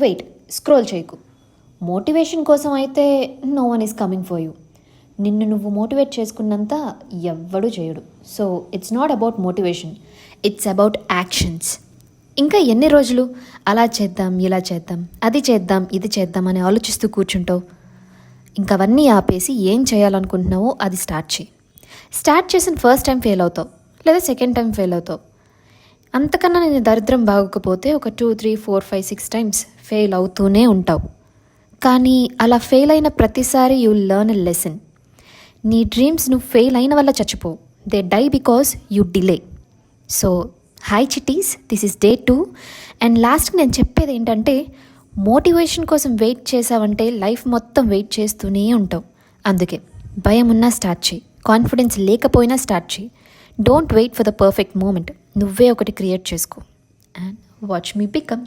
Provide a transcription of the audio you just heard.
Wait, scroll చేయకు. Motivation కోసం అయితే no one is coming for you. నిన్ను నువ్వు మోటివేట్ చేసుకున్నంత ఎవ్వడూ చేయడు. So it's not about motivation, it's about actions. ఇంకా ఎన్ని రోజులు అలా చేద్దాం, ఇలా చేద్దాం, అది చేద్దాం, ఇది చేద్దాం అని ఆలోచిస్తూ కూర్చుంటావు? ఇంకా అవన్నీ ఆపేసి ఏం చేయాలనుకుంటున్నావో అది స్టార్ట్ చేయి. స్టార్ట్ చేసిన ఫస్ట్ టైం ఫెయిల్ అవుతావు, లేదా సెకండ్ టైం ఫెయిల్ అవుతావు. అంతకన్నా నేను దరిద్రం బాగోకపోతే ఒక 2, 3, 4, 5, 6 టైమ్స్ ఫెయిల్ అవుతూనే ఉంటావు. కానీ అలా ఫెయిల్ అయిన ప్రతిసారి యూ లెర్న్ ఎ లెసన్. నీ డ్రీమ్స్ నువ్వు ఫెయిల్ అయిన వల్ల చచ్చిపోవు, they die because you delay. So hi చిట్టీస్, దిస్ ఇస్ డే 2. అండ్ లాస్ట్కి నేను చెప్పేది ఏంటంటే, మోటివేషన్ కోసం వెయిట్ చేసావంటే లైఫ్ మొత్తం వెయిట్ చేస్తూనే ఉంటావు. అందుకే భయం ఉన్నా స్టార్ట్ చేయి, కాన్ఫిడెన్స్ లేకపోయినా స్టార్ట్ చేయి. Don't wait for the perfect moment, నువ్వే ఒకటి క్రియేట్ చేసుకో అండ్ వాచ్ మీ బికమ్.